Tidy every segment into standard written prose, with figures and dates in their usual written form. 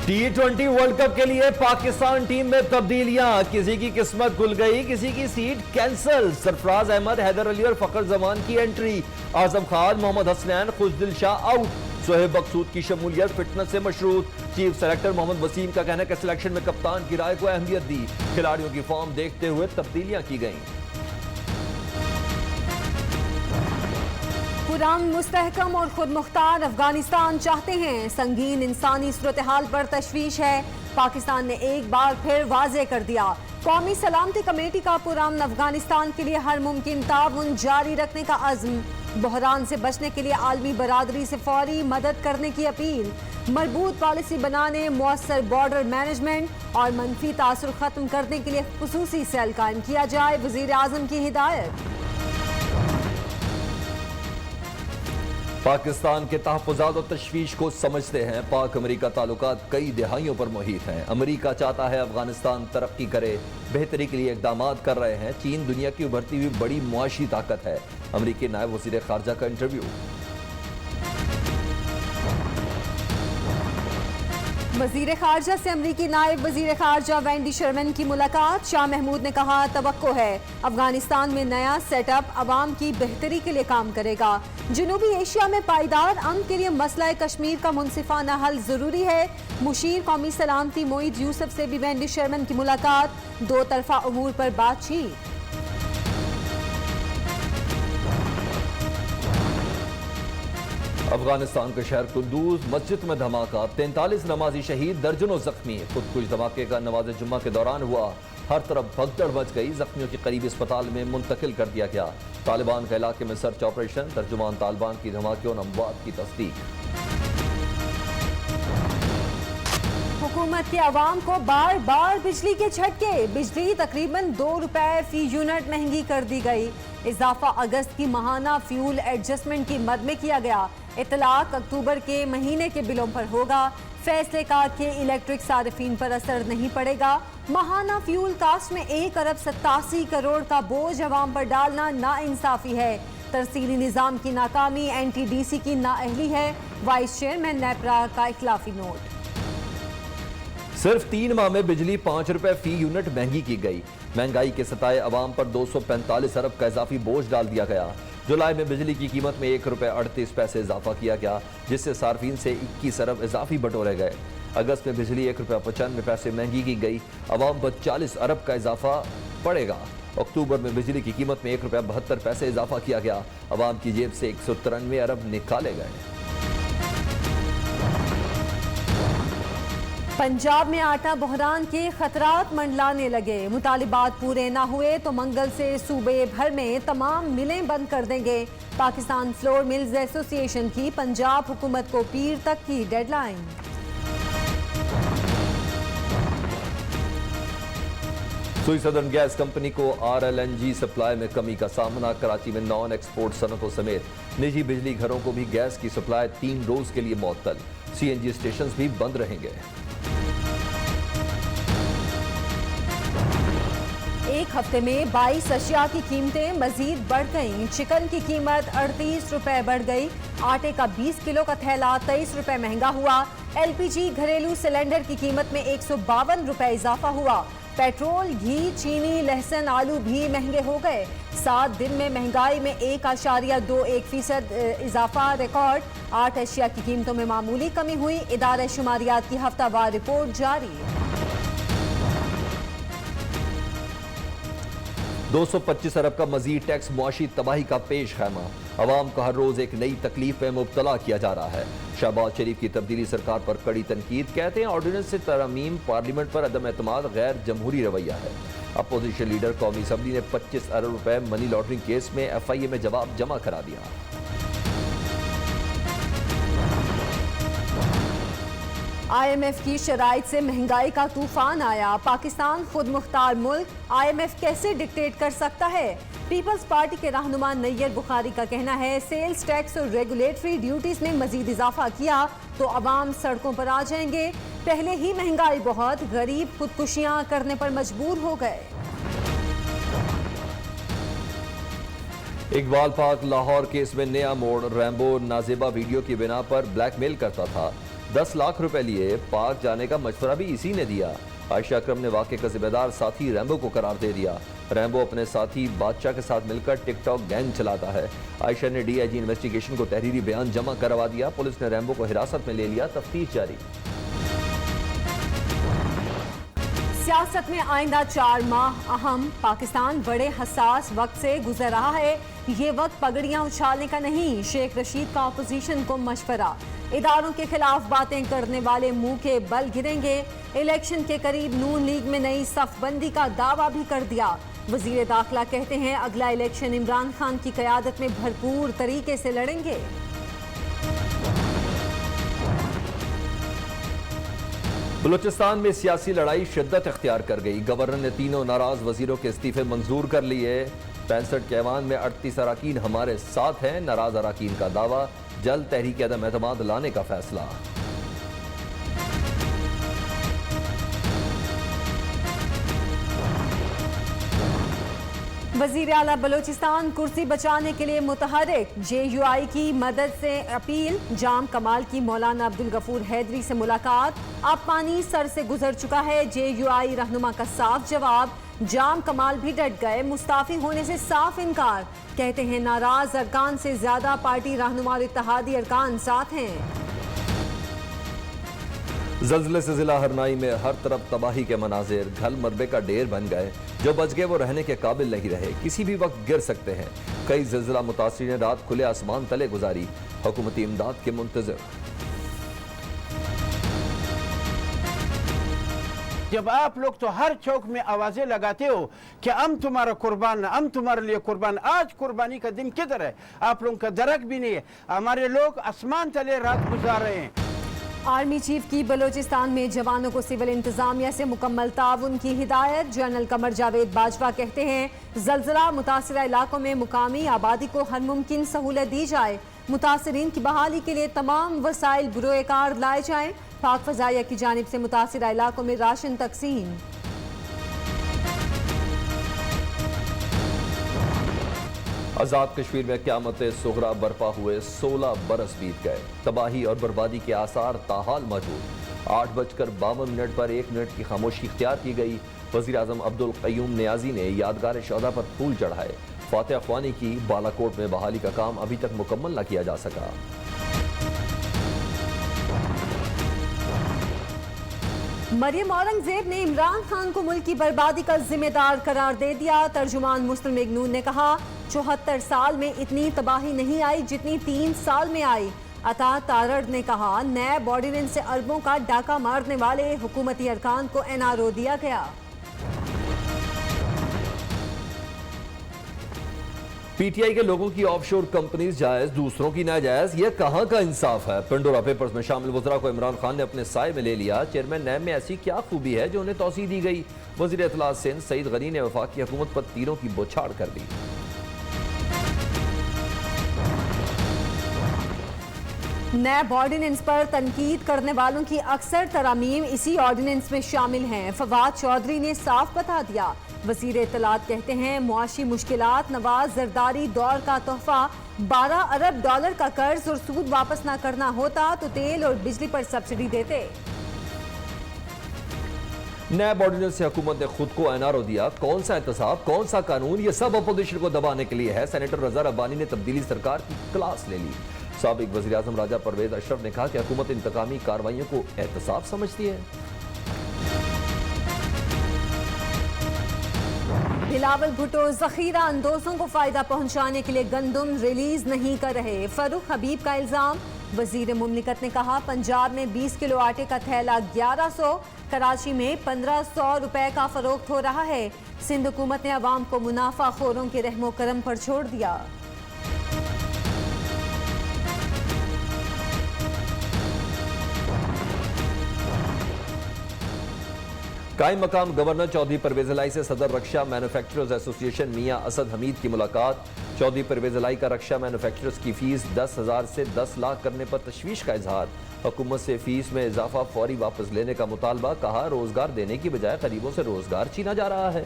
T20 world cup के लिए Pakistan team में तब्दीलियां, किसी की किस्मत खुल गई, किसी की सीट कैंसिल। सरफराज अहमद, हैदर अली और फखर जमान की एंट्री। आजम खान, मोहम्मद हसनैन, खुशदिल शाह आउट। सोहेब मकसूद की शमूलियत फिटनेस से मशरूत। चीफ सेलेक्टर मोहम्मद वसीम का कहना है कि सिलेक्शन में कप्तान की राय को अहमियत दी। खिलाड़ियों की फॉर्म देखते हुए तब्दीलियां की गई। पुरान मुस्तहकम और खुद मुख्तार अफगानिस्तान चाहते हैं। संगीन इंसानी सूरत हाल पर तशवीश है। पाकिस्तान ने एक बार फिर वाजे कर दिया, कौमी सलामती कमेटी का पुरान अफगानिस्तान के लिए हर मुमकिन ताउन जारी रखने का अज़्म। बहरान से बचने के लिए आलमी बरादरी से फौरी मदद करने की अपील। मजबूत पॉलिसी बनाने, मुअस्सर बॉर्डर मैनेजमेंट और मनफी तासुर खत्म करने के लिए खुसूसी सेल कायम किया जाए, वज़ीर आज़म की हिदायत। पाकिस्तान के तहफ़्फ़ुज़ात और तशवीश को समझते हैं। पाक अमेरिका ताल्लुकात कई दिहाइयों पर मुहित हैं। अमेरिका चाहता है अफगानिस्तान तरक्की करे, बेहतरी के लिए इक़दाम कर रहे हैं। चीन दुनिया की उभरती हुई बड़ी मुआशी ताकत है। अमेरिकी नायब वज़ीर ख़ारजा का इंटरव्यू। वज़ीर ख़ारजा से अमरीकी नायब वज़ीर ख़ारजा वेंडी शर्मन की मुलाकात। शाह महमूद ने कहा, तवक्को है अफगानिस्तान में नया सेटअप अवाम की बेहतरी के लिए काम करेगा। जनूबी एशिया में पायदार अमन के लिए मसला कश्मीर का मुनसिफाना हल जरूरी है। मुशीर कौमी सलामती मोईद यूसुफ से भी वेंडी शर्मन की मुलाकात। दो तरफा उमूर पर बातचीत। अफगानिस्तान के शहर कुंदूज मस्जिद में धमाका, 43 नमाजी शहीद, दर्जनों जख्मी। खुदकुश धमाके का नमाज जुम्मा के दौरान हुआ। हर तरफ भगदड़ मच गई। जख्मियों की करीबी अस्पताल में मुंतकिल कर दिया गया। तालिबान के इलाके में सर्च ऑपरेशन। तर्जुमान तालिबान की धमाके और अमवात की तस्दीक। हुकूमत के अवाम को बार बार बिजली के झटके। बिजली तकरीबन 2 रुपए फी यूनिट महंगी कर दी गई। इजाफा अगस्त की माहाना फ्यूल एडजस्टमेंट की मद में किया गया। इतलाक अक्टूबर के महीने के बिलों पर होगा। फैसले का कि इलेक्ट्रिक सारिफीन पर असर नहीं पड़ेगा। माहाना फ्यूल कास्ट में 1 अरब 87 करोड़ का बोझ अवाम पर डालना नाइंसाफी है। तरसीली निज़ाम की नाकामी NTDC की नाअहली है। वाइस चेयरमैन नेपरा का इखलाफी नोट। सिर्फ 3 माह में बिजली 5 रुपए फी यूनिट महंगी की गई। महंगाई के सताए अवाम पर 245 अरब का इजाफी बोझ डाल दिया गया। जुलाई में बिजली की कीमत में 1 रुपए 38 पैसे इजाफा किया गया, जिससे सार्फिन से 21 अरब इजाफी बटोरे गए। अगस्त में बिजली 1 रुपए 95 पैसे महंगी की गई। अवाम पर 40 अरब का इजाफा पड़ेगा। अक्टूबर में बिजली की कीमत में 1 रुपए 72 पैसे इजाफा किया गया। अवाम की जेब से 193 अरब निकाले गए। पंजाब में आटा बहरान के खतरात मंडलाने लगे। मुतालिबात पूरे ना हुए तो मंगल से सूबे भर में तमाम मिलें बंद कर देंगे। पाकिस्तान फ्लोर मिल्स एसोसिएशन की पंजाब हुकूमत को पीर तक की डेडलाइन। सुई सदर्न गैस कंपनी को RLNG सप्लाई में कमी का सामना। कराची में नॉन एक्सपोर्ट सनतों समेत निजी बिजली घरों को भी गैस की सप्लाई 3 रोज के लिए मुअत्तल। CNG स्टेशन भी बंद रहेंगे। एक हफ्ते में 22 अशिया की कीमतें मजीद बढ़ गईं। चिकन की कीमत 38 रुपए बढ़ गई। आटे का 20 किलो का थैला 23 रुपए महंगा हुआ। LPG घरेलू सिलेंडर की कीमत में 152 रुपए इजाफा हुआ। पेट्रोल, घी, चीनी, लहसुन, आलू भी महंगे हो गए। 7 दिन में महंगाई में 1.21% इजाफा रिकॉर्ड। 8 अशिया की कीमतों में मामूली कमी हुई। इदारा शुमारियात की हफ्तावार रिपोर्ट जारी। 225 अरब का मजीद टैक्स मुआशी तबाही का पेश खैमा। अवाम को हर रोज एक नई तकलीफ में मुब्तला किया जा रहा है। शहबाज शरीफ की तब्दीली सरकार पर कड़ी तनकीद। कहते हैं ऑर्डिनेंस से तरमीम पार्लियामेंट पर अदम एतमाद गैर जमहूरी रवैया है। अपोजिशन लीडर कौमी असम्बली ने 25 अरब रुपए मनी लॉन्ड्रिंग केस में FIA में जवाब जमा करा दिया। IMF की शराइत से महंगाई का तूफान आया। पाकिस्तान खुद मुख्तार मुल्क, IMF कैसे डिक्टेट कर सकता है? पीपल्स पार्टी के रहनुमा नैयर बुखारी का कहना है, सेल्स टैक्स और रेगुलेटरी ड्यूटीज में मजीद इजाफा किया तो अवाम सड़कों पर आ जाएंगे। पहले ही महंगाई बहुत, गरीब खुदकुशियां करने पर मजबूर हो गए। इकबाल पाक लाहौर केस में नया मोड़। रैम्बो नाजेबा वीडियो की बिना पर ब्लैकमेल करता था। 10 लाख रुपए लिए पाक जाने का मशवरा भी इसी ने दिया। आयशा अकरम ने वाक़े का जिम्मेदार साथी रैम्बो को करार दे दिया। रैम्बो अपने साथी बादशाह के साथ मिलकर टिकटॉक गैंग चलाता है। आयशा ने डीआईजी इन्वेस्टिगेशन को तहरीरी बयान जमा करवा दिया। पुलिस ने रैम्बो को हिरासत में ले लिया, तफ्तीश जारी। सियासत में आइंदा 4 माह अहम। पाकिस्तान बड़े हसास वक्त से गुजर रहा है। ये वक्त पगड़ियां उछालने का नहीं। शेख रशीद का अपोजिशन को मशवरा। इदारों के खिलाफ बातें करने वाले मुंह के बल गिरेंगे। इलेक्शन के करीब नून लीग में नई सफबंदी का दावा भी कर दिया। वजीर दाखिला कहते हैं अगला इलेक्शन इमरान खान की क़यादत में भरपूर तरीके से लड़ेंगे। बलूचिस्तान में सियासी लड़ाई शिद्दत इख्तियार कर गई। गवर्नर ने तीनों नाराज वजीरों के इस्तीफे मंजूर कर लिए। 65 के ऐवान में 38 अराकीन हमारे साथ हैं। नाराज अराकीन का दावा, जल्द तहरीक अदम एतमाद लाने का फैसला। वजीर आला बलूचिस्तान कुर्सी बचाने के लिए मुतहरिक। JUI की मदद से अपील। जाम कमाल की मौलाना अब्दुल गफूर हैदरी से मुलाकात। अब पानी सर से गुजर चुका है। JUI रहनुमा का साफ जवाब। जाम कमाल भी डट गए। मुस्ताफी होने से साफ इनकार। कहते हैं नाराज अरकान से ज्यादा पार्टी रहनुमा और इत्तेहादी अरकान साथ हैं। ज़ल्ज़ले से जिला हरनाई में हर तरफ तबाही के मनाजिर। घल मलबे का ढेर बन गए। जो बच गए वो रहने के काबिल नहीं रहे, किसी भी वक्त गिर सकते हैं। कई ज़िलज़िला मुतासिरीन ने रात खुले आसमान तले गुजारी। हुकूमती इमदाद के मुंतज़िर। जब आप लोग तो हर चौक में आवाजें लगाते हो कि हम तुम्हारा कुर्बान, हम तुम्हारे लिए कुर्बान, आज कुर्बानी का दिन किधर है? आप लोगों का दरक भी नहीं है। हमारे लोग आसमान तले रात गुजार रहे हैं। आर्मी चीफ की बलूचिस्तान में जवानों को सिविल इंतजामिया से मुकम्मल ताउन की हिदायत। जनरल कमर जावेद बाजवा कहते हैं ज़ल्ज़ला मुतासिरा इलाकों में मुकामी आबादी को हर मुमकिन सहूलत दी जाए। मुतासिरीन की बहाली के लिए तमाम वसाइल बुरोकार लाए जाएं। पाक फजाइया की जानिब से मुतासिरा इलाकों में राशन तकसीम। आज़ाद कश्मीर में क़यामत सुगरा बर्पा हुए 16 बरस बीत गए। तबाही और बर्बादी के आसार ताहाल मौजूद। 8:52 पर 1 मिनट की खामोशी इख्तियार की गई। वज़ीर आज़म अब्दुल क़य्यूम नियाज़ी ने यादगार शहदा पर फूल चढ़ाए। फातह अख़वानी की। बालाकोट में बहाली का काम अभी तक मुकम्मल न किया जा सका। मरियम औरंगजेब ने इमरान खान को मुल्क की बर्बादी का जिम्मेदार करार दे दिया। तर्जुमान मुस्लिम लीग नून ने कहा 74 साल में इतनी तबाही नहीं आई जितनी 3 साल में आई। अता तारड़ ने कहा नैब ऑर्डिनेंस से अरबों का डाका मारने वाले हुकूमती अरकान को NRO दिया गया। PTI के लोगों की ऑफशोर कंपनीज जायज, दूसरों की नाजायज, ये कहां का इंसाफ है? पिंडोरा पेपर्स में शामिल वज़रा को इमरान खान ने अपने साए में ले लिया। चेयरमैन नैब में ऐसी क्या खूबी है जो उन्हें तौसीह दी गई? वज़ीर इत्तलात सिंध सईद गनी ने वफाकी हुकूमत पर तीरों की बौछार कर दी। नैब ऑर्डिनेंस पर तनकीद करने वालों की अक्सर तरामीम इसी ऑर्डिनेंस में शामिल हैं। फवाद चौधरी ने साफ बता दिया। वज़ीर इत्तलात कहते हैं मुआशी मुश्किलात, नवाज जरदारी दौर का तोहफा, 12 अरब डॉलर का कर्ज और सूद वापस ना करना होता तो तेल और बिजली पर सब्सिडी देते। नैब ऑर्डिनेंस से हुकूमत ने खुद को NRO दिया। कौन सा एहतसाब, कौन सा कानून? ये सब अपोजिशन को दबाने के लिए है। सेनेटर रज़ा रब्बानी ने तब्दीली सरकार की क्लास ले ली। साबिक वज़ीर आज़म राजा परवेज अशरफ ने कहा कि हुकूमत इंतकामी कार्रवाइयों को एहतसाब समझती है। बिलावल भुट्टो जखीरा अंदोजों को फायदा पहुंचाने के लिए गंदम रिलीज नहीं कर रहे। फरूख हबीब का इल्जाम। वजीर मुमलिकत ने कहा पंजाब में 20 किलो आटे का थैला 1100, कराची में 1500 रुपए का फरोख्त हो रहा है। सिंध हुकूमत ने अवाम को मुनाफा खोरों के रहमो करम पर छोड़ दिया। कायम मकाम गवर्नर चौधरी परवेज इलाही से सदर रक्षा मैन्युफैक्चरर्स एसोसिएशन मियां असद हमीद की मुलाकात। चौधरी परवेज इलाही का रक्षा मैन्युफैक्चरर्स की फीस 10,000 से 10 लाख करने पर तशवीश का इजहार। हुकूमत से फीस में इजाफा फौरी वापस लेने का मुतालबा। कहा रोजगार देने की बजाय गरीबों से रोजगार छीना जा रहा है।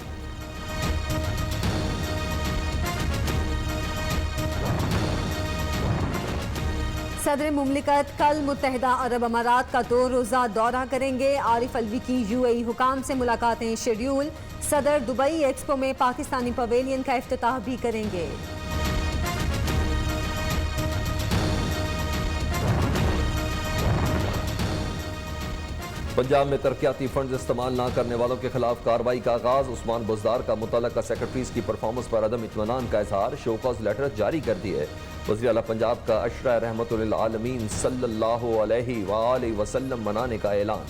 सदर मुमलिकत कल मुत्तहिदा अरब अमारात का 2 रोज़ा दौरा करेंगे। आरिफ अलवी की यूएई हुकाम से मुलाकातें शेड्यूल। सदर दुबई एक्सपो में पाकिस्तानी पवेलियन का इफ्तिताह भी करेंगे। पंजाब में तरक्याती फंड इस्तेमाल न करने वालों के खिलाफ कार्रवाई का आगाज। उस्मान बुज़दार का मुतल्लका सेक्रेटरीज की परफॉर्मेंस पर अदम इत्मीनान का इजहार। शोकॉज लेटर जारी कर दिए। वज़ीर आला पंजाब का अशरा रहमतुल आलमीन सल्लल्लाहु अलैहि वसल्लम मनाने का ऐलान।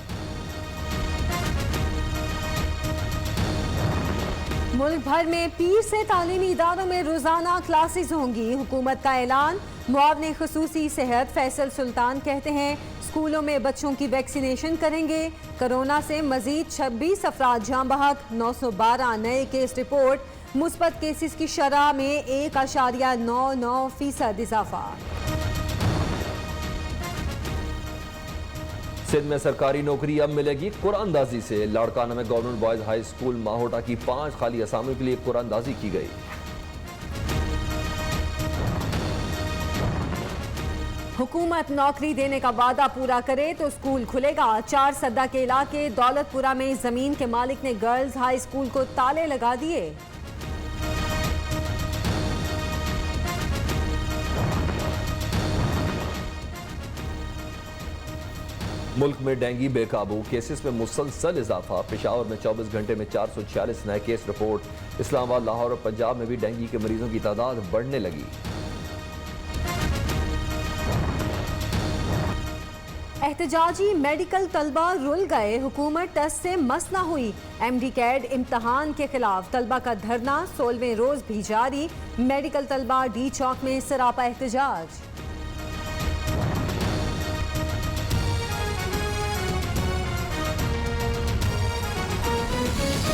मुल्क भर में पीर से तालीमी इदारों में रोजाना क्लासेस होंगी। हुकूमत का ऐलान। मुआवने खुसूसी सेहत फैसल सुल्तान कहते हैं स्कूलों में बच्चों की वैक्सीनेशन करेंगे। कोरोना से मजीद 26 अफराद जाँ बहक। 912 नए केस रिपोर्ट। मुस्बत केसेस की शरह में 1.99% इजाफा। सिंध में सरकारी नौकरी अब मिलेगी कुरानदाजी से। लाड़काना में गवर्नमेंट बॉयज हाई स्कूल माहोटा की 5 खाली असामियों के लिए कुरानदाजी की गई। हुकूमत नौकरी देने का वादा पूरा करे तो स्कूल खुलेगा। 4 सद्दा के इलाके दौलतपुरा में जमीन के मालिक ने गर्ल्स हाई स्कूल को ताले लगा दिए। मुल्क में डेंगू बेकाबू। केसेस में मुसलसल इजाफा। पेशावर में 24 घंटे में 446 नए केस रिपोर्ट। इस्लामाबाद, लाहौर और पंजाब में भी डेंगू के मरीजों की तादाद बढ़ने लगी। एहतजाजी मेडिकल तलबा रुल गए। हुकूमत टस से मस न हुई। MD कैड इम्तहान के खिलाफ तलबा का धरना 16वें रोज भी जारी। मेडिकल तलबा डी चौक में सरापा एहतजाज।